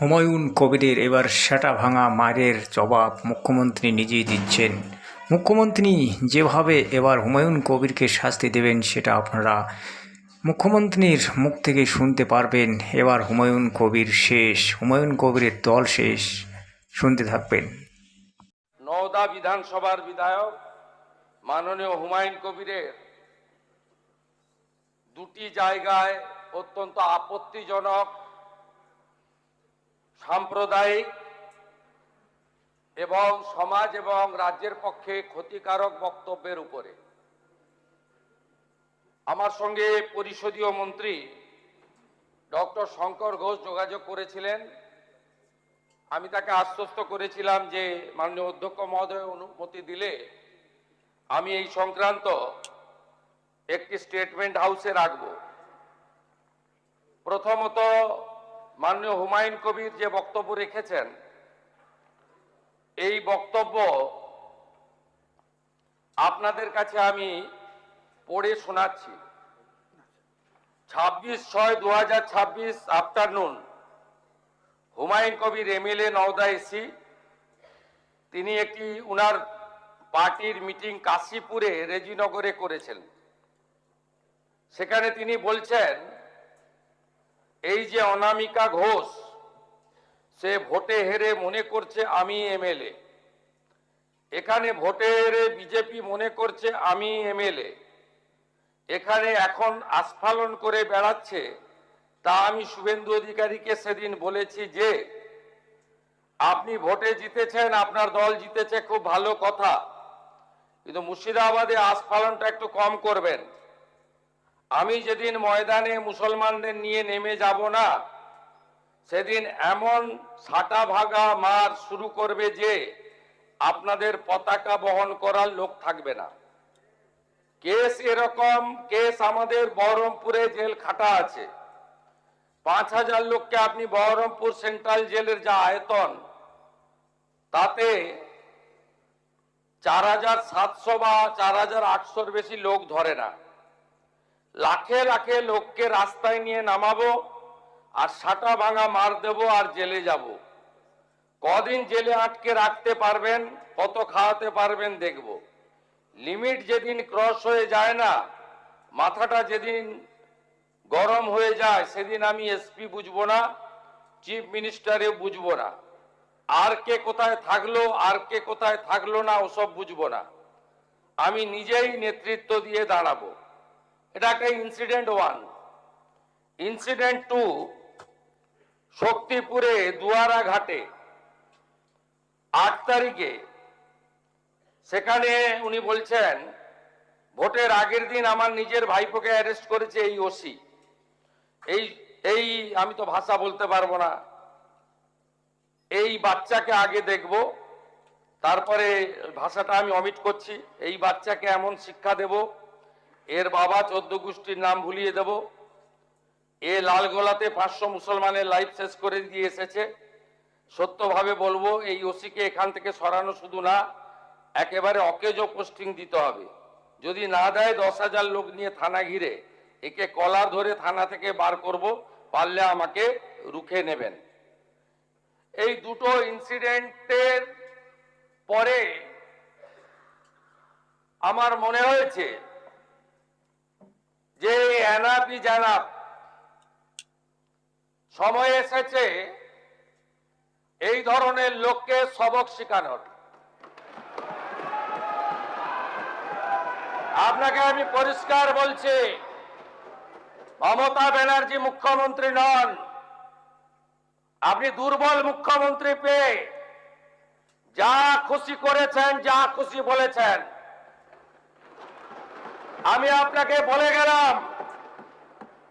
হুমায়ুন কবিরের এবার সেটা ভাঙা মারের জবাব মুখ্যমন্ত্রী নিজেই দিচ্ছেন। মুখ্যমন্ত্রী যেভাবে এবার হুমায়ুন কবিরকে শাস্তি দেবেন সেটা আপনারা মুখ্যমন্ত্রীর মুখ থেকে শুনতে পারবেন। এবার হুমায়ুন কবির শেষ, হুমায়ুন কবিরের দল শেষ, শুনতে থাকবেন। নওদা বিধানসভার বিধায়ক মাননীয় হুমায়ুন কবিরের দুটি জায়গায় অত্যন্ত আপত্তিজনক সাম্প্রদায়িক এবং সমাজ এবং রাজ্যের পক্ষে ক্ষতিকারক বক্তব্যের উপরে আমার সঙ্গে পরিষদীয় মন্ত্রী ডক্টর শঙ্কর ঘোষ যোগাযোগ করেছিলেন। আমি তাকে আশ্বস্ত করেছিলাম যে মাননীয় অধ্যক্ষ মহোদয় অনুমতি দিলে আমি এই সংক্রান্ত একটি স্টেটমেন্ট হাউসে রাখব। প্রথমত, মাননীয় হুমায়ুন কবির যে বক্তব্য রেখেছেন, এই বক্তব্য আপনাদের কাছে আমি পড়ে শোনাচ্ছি। 26/6/2026 afternoon, Humayun Kabir MLA Nowda AC, তিনি একটি উনার পার্টির মিটিং কাশীপুরে রেজিনগরে করেছেন। সেখানে তিনি বলছেন, এই যে অনামিকা ঘোষ, সে ভোটে হেরে মনে করছে আমি এমএলএ, এখানে ভোটে হেরে বিজেপি মনে করছে আমি এমএলএ, এখানে এখন আস্ফালন করে বেড়াচ্ছে। তা আমি শুভেন্দু অধিকারীকে সেদিন বলেছি যে আপনি ভোটে জিতেছেন, আপনার দল জিতেছে, খুব ভালো কথা, কিন্তু মুর্শিদাবাদে আস্ফালনটা একটু কম করবেন। আমি যেদিন ময়দানে মুসলমানদের নিয়ে নেমে যাব না, সেদিন এমন সাটা ভাগা মার শুরু করবে যে আপনাদের পতাকা বহন করার লোক থাকবে না। কেস এরকম, কেস আমাদের বহরমপুরে জেল খাটা আছে। 5000 লোককে আপনি বহরমপুর সেন্ট্রাল জেলের যা আয়তন, তাতে 4700 বা 4800-র বেশি লোক ধরে না। লাখে লাখে লোককে রাস্তায় নিয়ে নামাবো আর সাটা ভাঙা মার দেব আর জেলে যাব। কদিন জেলে আটকে রাখতে পারবেন, কত খাওয়াতে পারবেন দেখব। লিমিট যেদিন ক্রস হয়ে যায় না, মাথাটা যেদিন গরম হয়ে যায়, সেদিন আমি এসপি বুঝবো না, চিফ মিনিস্টারে বুঝবো না, আর কে কোথায় থাকলো আর কে কোথায় থাকলো না ওসব বুঝবো না। আমি নিজেই নেতৃত্ব দিয়ে দাঁড়াবো। এটা একটা ইনসিডেন্ট 1। ইনসিডেন্ট 2, শক্তিপুরে দুয়ারা ঘাটে 8 তারিখে, সেখানে উনি বলছেন ভোটের আগের দিন আমার নিজের ভাইপোকে অ্যারেস্ট করেছে এই ওসি। এই আমি তো ভাষা বলতে পারবো না। এই বাচ্চাকে আগে দেখব, তারপরে ভাষাটা আমি অমিট করছি। এই বাচ্চাকে এমন শিক্ষা দেব, এর বাবা 14 গোষ্ঠীর নাম ভুলিয়ে দেব। এ লালগোলাতে 500 মুসলমানের লাইফ শেষ করে দিয়ে এসেছে। সত্যভাবে বলবো, এই ওসিকে এখান থেকে সরানো শুধু না, একেবারে অকেজো পোস্টিং দিতে হবে। যদি না দেয় 10,000 লোক নিয়ে থানা ঘিরে একে কলার ধরে থানা থেকে বার করব, পারলে আমাকে রুখে নেবেন। এই দুটো ইনসিডেন্টের পরে আমার মনে হয়েছে যে এনাফি জানাব, সময় এসেছে এই ধরনের লোককে সবক শেখানোর। আপনাকে আমি পরিষ্কার বলছি, মমতা ব্যানার্জি মুখ্যমন্ত্রী নন। আপনি দুর্বল মুখ্যমন্ত্রী পেয়ে যা খুশি করেছেন, যা খুশি বলেছেন। আমি আপনাকে বলে গেলাম,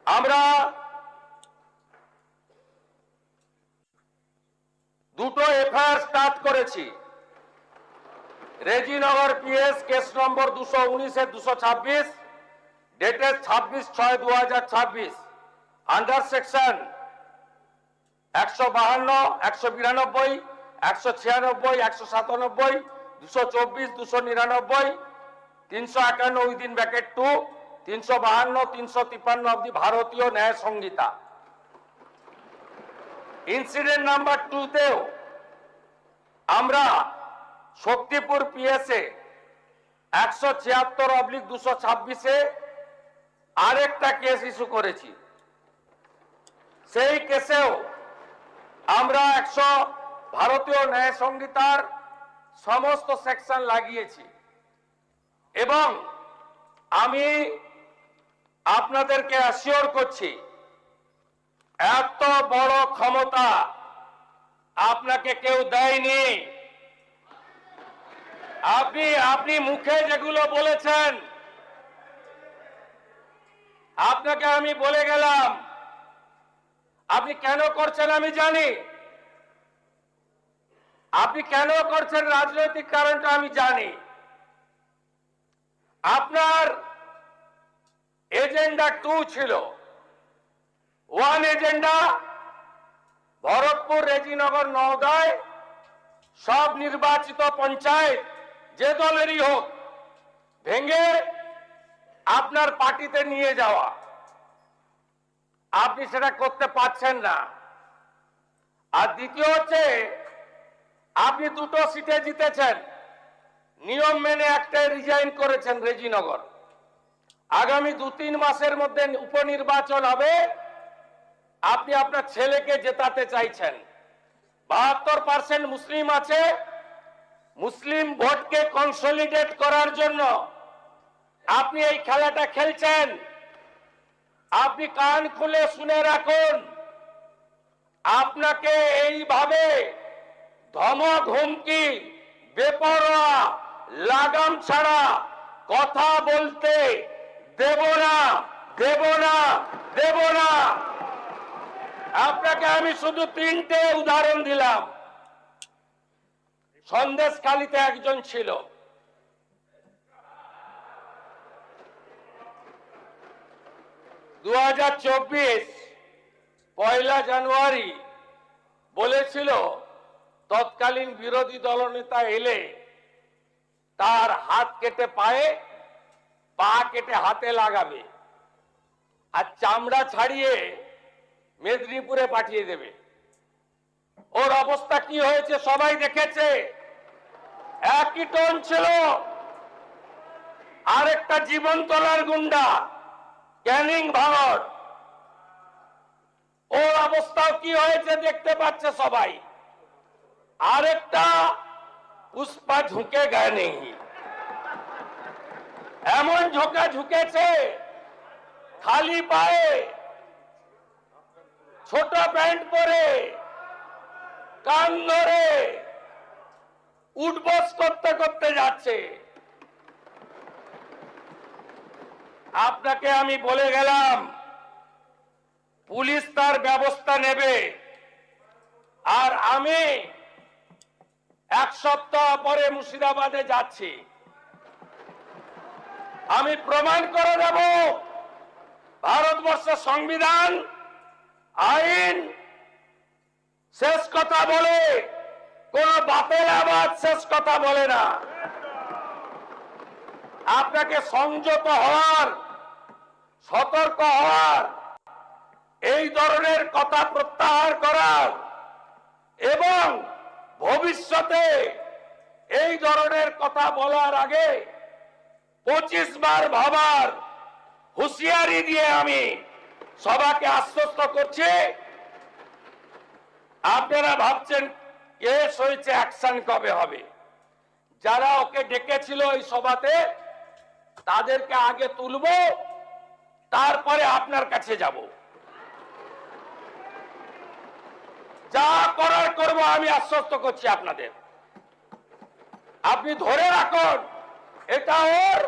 আমরা দুটো এফআইআর স্টার্ট করেছি। Rejinagar PS case number 219/226, dated 26/6/2026, under section 152, 192, 196, 197, 224, 299, 351 within bracket 2, 352, 353 of the ভারতীয় ন্যায় সংহিতা। ইনসিডেন্ট নাম্বার 2তেও আমরা শক্তিপুর পিএসএ 176/226-এ আরেকটা কেস ইস্যু করেছি। সেই কেসেও আমরা ভারতীয় ন্যায় সংহিতার সমস্ত সেকশন লাগিয়েছি এবং আমি আপনাদেরকে অ্যাসিওর করছি এত বড় ক্ষমতা আপনাকে কেউ দেয়নি। আপনি মুখে যেগুলো বলেছেন, আপনাকে আমি বলে গেলাম, আপনি কেন করছেন আমি জানি, আপনি কেন করছেন রাজনৈতিক কারণটা আমি জানি। আপনার এজেন্ডা 2 ছিল। 1 এজেন্ডা ভরতপুর, রেজিনগর, নওদায় সব নির্বাচিত পঞ্চায়েত যে দলেরই হোক ভেঙে আপনার পার্টিতে নিয়ে যাওয়া। আপনি সেটা করতে পারছেন না। আর দ্বিতীয় হচ্ছে আপনি 2টো সিটে জিতেছেন, নিয়ম মেনে একটাই রিজাইন করেছেন রেজিনগর। আগামী 2-3 মাসের মধ্যে উপনির্বাচন হবে, আপনি আপনার ছেলেকে জেতাতে চাইছেন। 72% মুসলিম আছে, মুসলিম ভোটকে কনসলিডেট করার জন্য আপনি এই খেলাটা খেলছেন। আপনি কান খুলে শুনে রাখুন, আপনাকে এইভাবে ধমক হুমকি বেপরোয়া লাগাম ছাড়া কথা বলতে দেব না, দেব না, দেব না। আপনাকে আমি শুধু 3টে উদাহরণ দিলাম। সন্দেশখালীতে একজন ছিল, পয়লা জানুয়ারি বলেছিল তৎকালীন বিরোধী দলনেতা এলে তার হাত কেটে পায়ে, পা কেটে হাতে লাগাবে আর চামড়া ছাড়িয়ে মেদিনীপুরে পাঠিয়ে দেবে। ওর অবস্থা কি হয়েছে সবাই দেখেছে। একই টোন ছিল। আরেকটা জীবনতলার গুন্ডা ক্যানিং ভাঙড়, ওর অবস্থাও কি হয়েছে দেখতে পাচ্ছে সবাই। আরেকটা পুষ্পা ঝুঁকে গায়ে নেই, এমন ঝোঁকা ঝুঁকেছে খালি পায়ে, ছোট প্যান্ট পরে, কান ধরে উঠবস করতে করতে যাচ্ছে। আপনাকে আমি বলে গেলাম পুলিশ তার ব্যবস্থা নেবে। আর আমি 1 সপ্তাহ পরে মুর্শিদাবাদে যাচ্ছি। আমি প্রমাণ করে দেব ভারতবর্ষের সংবিধান, আইন শেষ কথা বলে, কোন বাতেল আবাদ শেষ কথা বলে না। আপনাকে সংযত হওয়ার, সতর্ক হওয়ার, এই ধরনের কথা প্রত্যাহার করার এবং ভবিষ্যতে এই ধরনের কথা বলার আগে 25 বার ভাবার হুঁশিয়ারি দিয়ে আমি সবাইকে আশ্বস্ত করছি। আপনারা ভাবছেন কেস হয়েছে, অ্যাকশন কবে হবে? যারা ওকে ডেকেছিল এই সভাতে তাদেরকে আগে তুলব, তারপরে আপনার কাছে যাব। যা করার করব, আমি আশ্বস্ত করছি আপনাদের। আপনি ধরে রাখুন, এটা ওর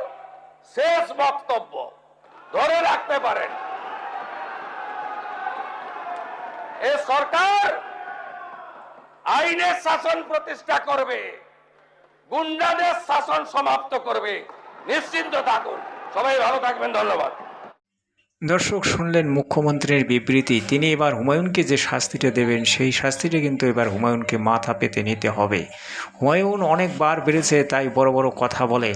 শেষ বক্তব্য, ধরে রাখতে পারেন। এই সরকার আইনের শাসন প্রতিষ্ঠা করবে, গুন্ডাদের শাসন সমাপ্ত করবে, নিশ্চিন্ত থাকুন। সবাই ভালো থাকবেন, ধন্যবাদ। দর্শক শুনলেন মুখ্যমন্ত্রীর বিবৃতি। তিনি এবার হুমায়ুনকে যে শাস্তিটা দেবেন সেই শাস্তিটা কিন্তু এবার হুমায়ুনকে মাথা পেতে নিতে হবে। হুমায়ুন অনেকবার বেড়েছে, তাই বড় বড় কথা বলে,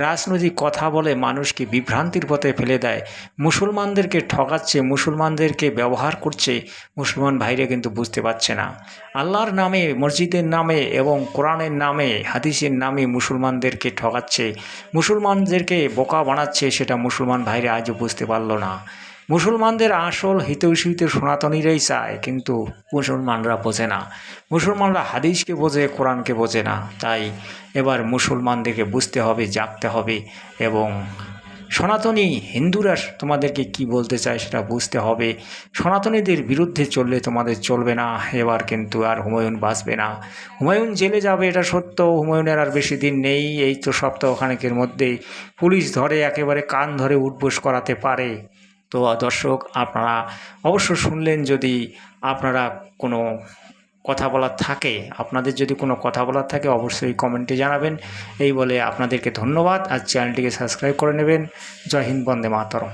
রাজনৈতিক কথা বলে মানুষকে বিভ্রান্তির পথে ফেলে দেয়, মুসলমানদেরকে ঠকাচ্ছে, মুসলমানদেরকে ব্যবহার করছে। মুসলমান ভাইরা কিন্তু বুঝতে পারছে না আল্লাহর নামে, মসজিদের নামে এবং কোরআনের নামে, হাদিসের নামে মুসলমানদেরকে ঠকাচ্ছে, মুসলমানদেরকে বোকা বানাচ্ছে। সেটা মুসলমান ভাইরা আজও বুঝতে পারলো না। মুসলমানদের আসল হিতৈষিত সনাতনীরাই চায়, কিন্তু মুসলমানরা বোঝে না। মুসলমানরা হাদিসকে বোঝে, কোরআনকে বোঝে না। তাই এবার মুসলমানদেরকে বুঝতে হবে, জাগতে হবে এবং সনাতনী হিন্দুরা তোমাদেরকে কি বলতে চায় সেটা বুঝতে হবে। সনাতনীদের বিরুদ্ধে চললে তোমাদের চলবে না। এবার কিন্তু আর হুমায়ুন বাঁচবে না। হুমায়ুন জেলে যাবে, এটা সত্য। হুমায়ুনের আর বেশি দিন নেই, এই তো সপ্তাহখানেকের মধ্যেই পুলিশ ধরে একেবারে কান ধরে উঠবোস করাতে পারে। তো দর্শক, আপনারা অবশ্য শুনলেন। যদি আপনারা কোনো কথা বলার থাকে, আপনাদের যদি কোনো কথা বলার থাকে অবশ্যই কমেন্টে জানাবেন। এই বলে আপনাদেরকে ধন্যবাদ। আর চ্যানেলটিকে সাবস্ক্রাইব করে নেবেন। জয় হিন্দ, বন্দে মাতরম।